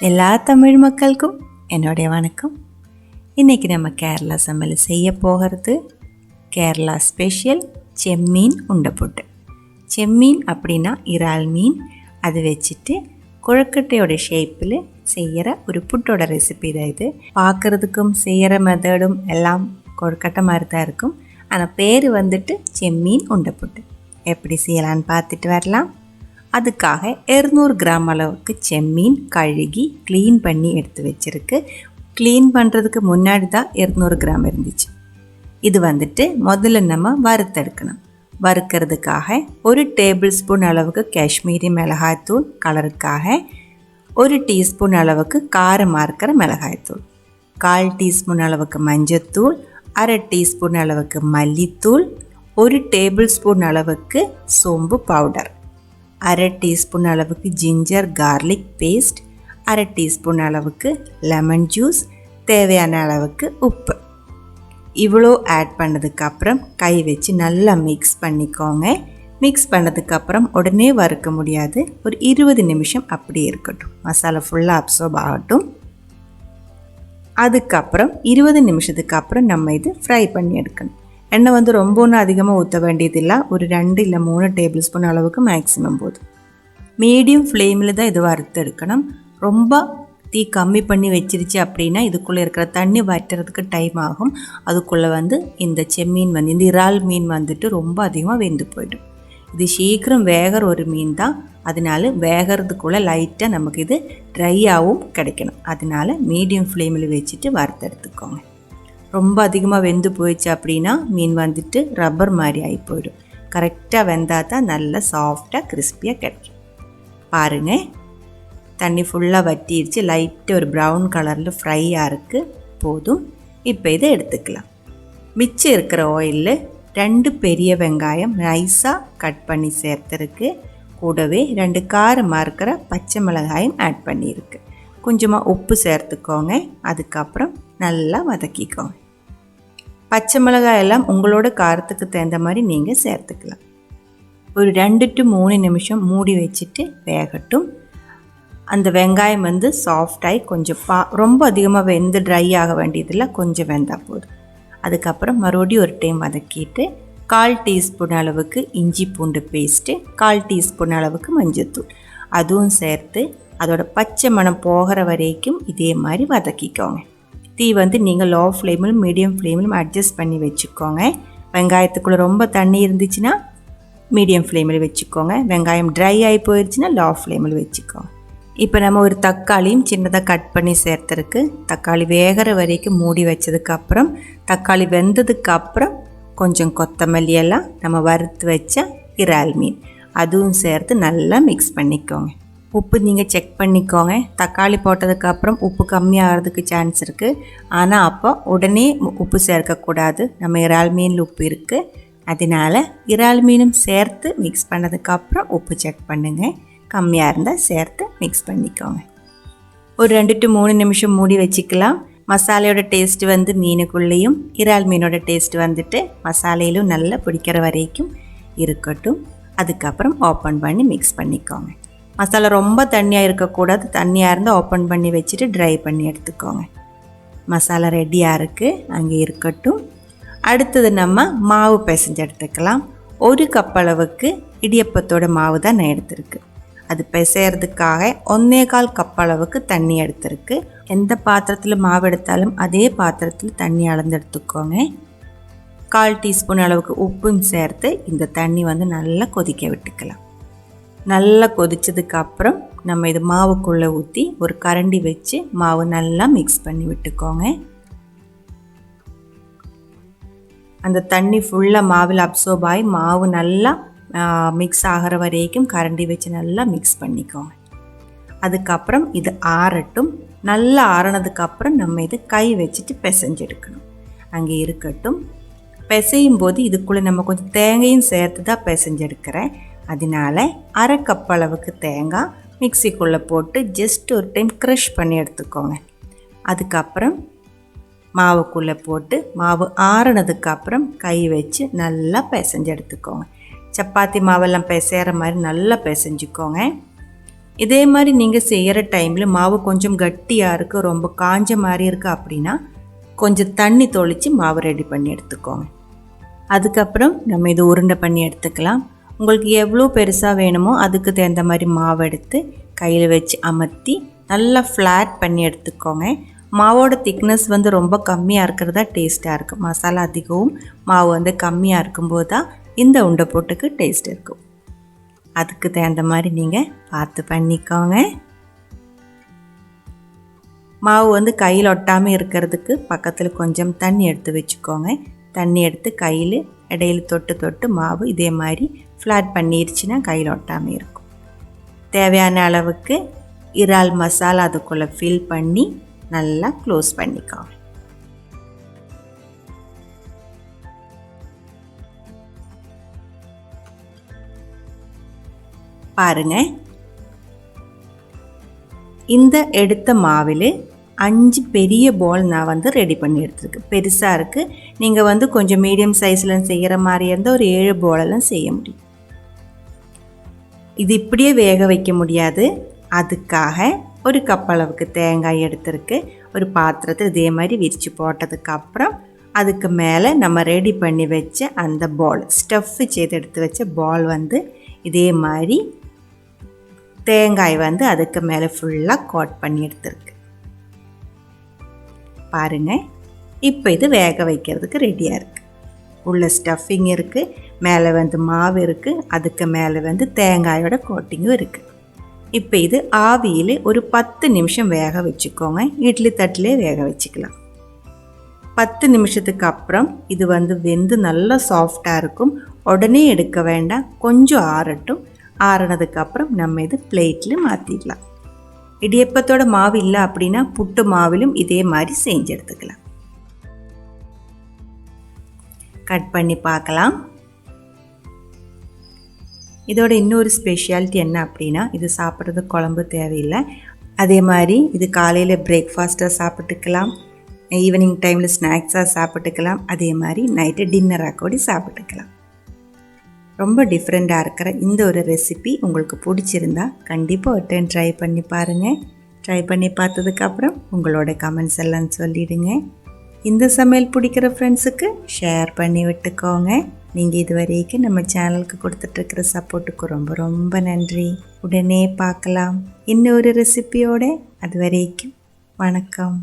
எல்லா தமிழ் மக்களுக்கும் என்னுடைய வணக்கம். இன்றைக்கி நம்ம கேரளா சமையல் செய்ய போகிறது கேரளா ஸ்பெஷல் செம்மீன் உண்டை புட்டு. செம்மீன் அப்படின்னா இறால் மீன். அது வச்சுட்டு கொழுக்கட்டையோட ஷேப்பில் செய்கிற ஒரு புட்டோட ரெசிபி தான் இது. பார்க்குறதுக்கும் செய்கிற மெத்தடும் எல்லாம் கொழுக்கட்டை மாதிரி தான் இருக்கும். ஆனால் பேர் வந்துட்டு செம்மீன் உண்டை புட்டு. எப்படி செய்யலான்னு பார்த்துட்டு வரலாம். அதுக்காக 200 கிராம் அளவுக்கு செம்மீன் கழுகி க்ளீன் பண்ணி எடுத்து வச்சுருக்கு. க்ளீன் பண்ணுறதுக்கு முன்னாடி தான் 200 கிராம் இருந்துச்சு. இது வந்துட்டு முதல்ல நம்ம வறுத்தெடுக்கணும். வறுக்கிறதுக்காக 1 டேபிள் ஸ்பூன் அளவுக்கு காஷ்மீரி மிளகாய்த்தூள் கலருக்காக, 1 டீஸ்பூன் அளவுக்கு காரமாக இருக்கிற மிளகாய்த்தூள், 1/4 டீஸ்பூன் அளவுக்கு மஞ்சத்தூள், 1/2 டீஸ்பூன் அளவுக்கு மல்லித்தூள், 1 டேபிள் ஸ்பூன் அளவுக்கு சோம்பு பவுடர், 1/2 டீஸ்பூன் அளவுக்கு ஜிஞ்சர் கார்லிக் பேஸ்ட், 1/2 டீஸ்பூன் அளவுக்கு லெமன் ஜூஸ், தேவையான அளவுக்கு உப்பு. இவ்வளோ ஆட் பண்ணதுக்கப்புறம் கை வச்சு நல்லா மிக்ஸ் பண்ணிக்கோங்க. மிக்ஸ் பண்ணதுக்கப்புறம் உடனே வறுக்க முடியாது. ஒரு 20 நிமிஷம் அப்படியே இருக்கட்டும். மசாலா ஃபுல்லாக அப்சர்வ் ஆகட்டும். அதுக்கப்புறம் 20 நிமிஷத்துக்கு அப்புறம் நம்ம இது ஃப்ரை பண்ணி எடுக்கணும். எண்ணெய் வந்து ரொம்ப ஒன்றும் அதிகமாக ஊற்ற வேண்டியதில்லை. ஒரு 2 இல்லை 3 டேபிள் ஸ்பூன் அளவுக்கு மேக்ஸிமம் போதும். மீடியம் ஃப்ளேமில் தான் இது வறுத்து எடுக்கணும். ரொம்ப தீ கம்மி பண்ணி வச்சிருச்சு அப்படின்னா இதுக்குள்ளே இருக்கிற தண்ணி வற்றுறதுக்கு டைம் ஆகும். அதுக்குள்ளே வந்து இந்த செம்மீன் வந்து இந்த இறால் மீன் வந்துட்டு ரொம்ப அதிகமாக வெந்து போயிடும். இது சீக்கிரம் வேகிற ஒரு மீன் தான். அதனால வேகிறதுக்குள்ளே லைட்டாக நமக்கு இது ட்ரையாகவும் கிடைக்கணும். அதனால மீடியம் ஃப்ளேமில் வச்சுட்டு வறுத்து எடுத்துக்கோங்க. ரொம்ப அதிகமாக வெந்து போயிடுச்சு அப்படின்னா மீன் வந்துட்டு ரப்பர் மாதிரி ஆகி போயிடும். கரெக்டாக வெந்தால் தான் நல்லா சாஃப்டாக கிறிஸ்பியாக கிடைக்கும். பாருங்கள், தண்ணி ஃபுல்லாக வட்டிடுச்சு. லைட்டாக ஒரு ப்ரௌன் கலரில் ஃப்ரையாக இருக்குது. போதும். இப்போ இதை எடுத்துக்கலாம். மிச்சம் இருக்கிற ஆயிலில் 2 பெரிய வெங்காயம் நைஸாக கட் பண்ணி சேர்த்துருக்கு. கூடவே 2 காரமாக இருக்கிற பச்சை மிளகாயும் ஆட் பண்ணியிருக்கு. கொஞ்சமாக உப்பு சேர்த்துக்கோங்க. அதுக்கப்புறம் நல்லா வதக்கிக்கோங்க. பச்சை மிளகாய் எல்லாம் உங்களோட காரத்துக்கு தகுந்த மாதிரி நீங்கள் சேர்த்துக்கலாம். ஒரு 2 to 3 நிமிஷம் மூடி வச்சுட்டு வேகட்டும். அந்த வெங்காயம் வந்து சாஃப்டாகி கொஞ்சம் ரொம்ப அதிகமாக வெந்து ட்ரை ஆக வேண்டியதில்லை. கொஞ்சம் வெந்தால் போதும். அதுக்கப்புறம் மறுபடியும் ஒரு டைம் வதக்கிட்டு 1/4 டீஸ்பூன் அளவுக்கு இஞ்சி பூண்டு பேஸ்ட்டு, 1/4 டீஸ்பூன் அளவுக்கு மஞ்சத்தூள் அதுவும் சேர்த்து அதோட பச்சை மணம் போகிற வரைக்கும் இதே மாதிரி வதக்கிக்கோங்க. தீ வந்து நீங்கள் லோ ஃப்ளேமிலும் மீடியம் ஃப்ளேமிலும் அட்ஜஸ்ட் பண்ணி வச்சுக்கோங்க. வெங்காயத்துக்குள்ளே ரொம்ப தண்ணி இருந்துச்சுன்னா மீடியம் ஃப்ளேமில் வச்சுக்கோங்க. வெங்காயம் ட்ரை ஆகி போயிடுச்சுன்னா லோ ஃப்ளேமில் வச்சுக்கோங்க. இப்போ நம்ம ஒரு தக்காளியும் சின்னதாக கட் பண்ணி சேர்த்துருக்கு. தக்காளி வேகிற வரைக்கும் மூடி வச்சதுக்கப்புறம் தக்காளி வெந்ததுக்கப்புறம் கொஞ்சம் கொத்தமல்லி எல்லாம் நம்ம வறுத்து வச்ச இறால் மீன் அதுவும் சேர்த்து நல்லா மிக்ஸ் பண்ணிக்கோங்க. உப்பு நீங்கள் செக் பண்ணிக்கோங்க. தக்காளி போட்டதுக்கப்புறம் உப்பு கம்மியாகிறதுக்கு சான்ஸ் இருக்குது. ஆனால் அப்போ உடனே உப்பு சேர்க்கக்கூடாது. நம்ம இறால் மீனில் உப்பு இருக்குது. அதனால் இறால் மீனும் சேர்த்து மிக்ஸ் பண்ணதுக்கப்புறம் உப்பு செக் பண்ணுங்கள். கம்மியாக இருந்தால் சேர்த்து மிக்ஸ் பண்ணிக்கோங்க. ஒரு 2 to 3 நிமிஷம் மூடி வச்சுக்கலாம். மசாலையோட டேஸ்ட்டு வந்து மீனுக்குள்ளேயும் இறால் மீனோட டேஸ்ட்டு வந்துட்டு மசாலையிலும் நல்லா பிடிக்கிற வரைக்கும் இருக்கட்டும். அதுக்கப்புறம் ஓப்பன் பண்ணி மிக்ஸ் பண்ணிக்கோங்க. மசாலா ரொம்ப தண்ணியாக இருக்கக்கூடாது. தண்ணியாக இருந்தால் ஓப்பன் பண்ணி வச்சுட்டு ட்ரை பண்ணி எடுத்துக்கோங்க. மசாலா ரெடியாக இருக்குது, அங்கே இருக்கட்டும். அடுத்தது நம்ம மாவு பிசைஞ்சு எடுத்துக்கலாம். 1 கப் அளவுக்கு இடியப்பத்தோட மாவு தான் நான் எடுத்திருக்கு. அது பிசைறதுக்காக 1/4 கப் அளவுக்கு தண்ணி எடுத்திருக்கு. எந்த பாத்திரத்தில் மாவு எடுத்தாலும் அதே பாத்திரத்தில் தண்ணி அளந்து எடுத்துக்கோங்க. 1/4 டீஸ்பூன் அளவுக்கு உப்பும் சேர்த்து இந்த தண்ணி வந்து நல்லா கொதிக்க விட்டுக்கலாம். நல்லா கொதிச்சதுக்கப்புறம் நம்ம இது மாவுக்குள்ளே ஊற்றி ஒரு கரண்டி வச்சு மாவு நல்லா மிக்ஸ் பண்ணி விட்டுக்கோங்க. அந்த தண்ணி ஃபுல்லாக மாவில் அப்சர்வ் ஆகி மாவு நல்லா மிக்ஸ் ஆகிற வரைக்கும் கரண்டி வச்சு நல்லா மிக்ஸ் பண்ணிக்கோங்க. அதுக்கப்புறம் இது ஆறட்டும். நல்லா ஆறினதுக்கப்புறம் நம்ம இது கை வச்சுட்டு பிசைஞ்சு எடுக்கணும். அங்கே இருக்கட்டும். பிசையும் போது இதுக்குள்ளே நம்ம கொஞ்சம் தேங்காயும் சேர்த்து தான் பிசைஞ்சு எடுக்கிறேன். அதனால் 1/2 கப் அளவுக்கு தேங்காய் மிக்சிக்குள்ளே போட்டு ஜஸ்ட் ஒரு டைம் க்ரஷ் பண்ணி எடுத்துக்கோங்க. அதுக்கப்புறம் மாவுக்குள்ளே போட்டு மாவு ஆறினதுக்கப்புறம் கை வச்சு நல்லா பிசைஞ்சு எடுத்துக்கோங்க. சப்பாத்தி மாவெல்லாம் பிசைகிற மாதிரி நல்லா பிசைஞ்சிக்கோங்க. இதே மாதிரி நீங்கள் செய்கிற டைமில் மாவு கொஞ்சம் கட்டியாக இருக்குது, ரொம்ப காஞ்ச மாதிரி இருக்குது அப்படின்னா கொஞ்சம் தண்ணி தொளித்து மாவு ரெடி பண்ணி எடுத்துக்கோங்க. அதுக்கப்புறம் நம்ம இது உருண்டை பண்ணி எடுத்துக்கலாம். உங்களுக்கு எவ்வளோ பெருசாக வேணுமோ அதுக்கு தகுந்த மாதிரி மாவு எடுத்து கையில் வச்சு அமர்த்தி நல்லா ஃப்ளாட் பண்ணி எடுத்துக்கோங்க. மாவோட திக்னஸ் வந்து ரொம்ப கம்மியாக இருக்கிறதா டேஸ்ட்டாக இருக்கும். மசாலா அதிகமும் மாவு வந்து கம்மியாக இருக்கும்போது தான் இந்த உண்டை போட்டுக்கு டேஸ்ட் இருக்கும். அதுக்கு தகுந்த மாதிரி நீங்கள் பார்த்து பண்ணிக்கோங்க. மாவு வந்து கையில் ஒட்டாமல் இருக்கிறதுக்கு பக்கத்தில் கொஞ்சம் தண்ணி எடுத்து வச்சுக்கோங்க. தண்ணி எடுத்து கையில் இடையில தொட்டு தொட்டு மாவு இதே மாதிரி ஃப்ளாட் பண்ணிடுச்சுன்னா கையில் ஒட்டாமல் இருக்கும். தேவையான அளவுக்கு இறால் மசாலா அதுக்குள்ளே ஃபில் பண்ணி நல்லா க்ளோஸ் பண்ணிக்கோங்க. பாருங்கள், இந்த எடுத்த மாவில் 5 பெரிய பால் நான் வந்து ரெடி பண்ணி எடுத்துருக்கேன். பெருசாக இருக்குது. நீங்கள் வந்து கொஞ்சம் மீடியம் சைஸில் செய்கிற மாதிரி இருந்தால் ஒரு 7 பாலெல்லாம் செய்ய முடியும். இது இப்படியே வேக வைக்க முடியாது. அதுக்காக ஒரு கப் அளவுக்கு தேங்காய் எடுத்துருக்கு. ஒரு பாத்திரத்தை இதே மாதிரி விரித்து போட்டதுக்கப்புறம் அதுக்கு மேலே நம்ம ரெடி பண்ணி வச்ச அந்த பால், ஸ்டஃப்பு செய்து எடுத்து வச்ச பால் வந்து இதே மாதிரி தேங்காய் வந்து அதுக்கு மேலே ஃபுல்லாக கோட் பண்ணி எடுத்துருக்கு. பாருங்கள், இப்போ இது வேக வைக்கிறதுக்கு ரெடியாக இருக்குது. உள்ள ஸ்டஃபிங் இருக்குது, மேலே வந்து மாவு இருக்குது, அதுக்கு மேலே வந்து தேங்காயோட கோட்டிங்கும் இருக்குது. இப்போ இது ஆவியில் ஒரு 10 நிமிஷம் வேக வச்சுக்கோங்க. இட்லி தட்டிலே வேக வச்சுக்கலாம். 10 நிமிஷத்துக்கு அப்புறம் இது வந்து வெந்து நல்லா சாஃப்டாக இருக்கும். உடனே எடுக்க வேண்டாம், கொஞ்சம் ஆறட்டும். ஆறினதுக்கப்புறம் நம்ம இது பிளேட்டில் மாற்றிடலாம். இடியப்பத்தோட மாவு இல்லை அப்படின்னா புட்டு மாவிலும் இதே மாதிரி செஞ்சு எடுத்துக்கலாம். கட் பண்ணி பார்க்கலாம். இதோட இன்னொரு ஸ்பெஷாலிட்டி என்ன அப்படின்னா, இது சாப்பிட்றது குழம்பு தேவையில்லை. அதே மாதிரி இது காலையில் பிரேக்ஃபாஸ்ட்டாக சாப்பிட்டுக்கலாம், ஈவினிங் டைமில் ஸ்நாக்ஸாக சாப்பிட்டுக்கலாம், அதே மாதிரி நைட்டு டின்னராக கூட சாப்பிட்டுக்கலாம். ரொம்ப டிஃப்ரெண்ட்டாக இருக்கிற இந்த ஒரு ரெசிபி உங்களுக்கு பிடிச்சிருந்தா கண்டிப்பாக ஒரு டைம் ட்ரை பண்ணி பாருங்கள். ட்ரை பண்ணி பார்த்ததுக்கப்புறம் உங்களோட கமெண்ட்ஸ் எல்லாம் சொல்லிவிடுங்க. இந்த சமையல் பிடிக்கிற ஃப்ரெண்ட்ஸுக்கு ஷேர் பண்ணி விட்டுக்கோங்க. நீங்கள் இது வரைக்கும் நம்ம சேனலுக்கு கொடுத்துட்ருக்கிற சப்போர்ட்டுக்கு ரொம்ப ரொம்ப நன்றி. உடனே பார்க்கலாம் இன்னொரு ரெசிபியோட. அது வரைக்கும் வணக்கம்.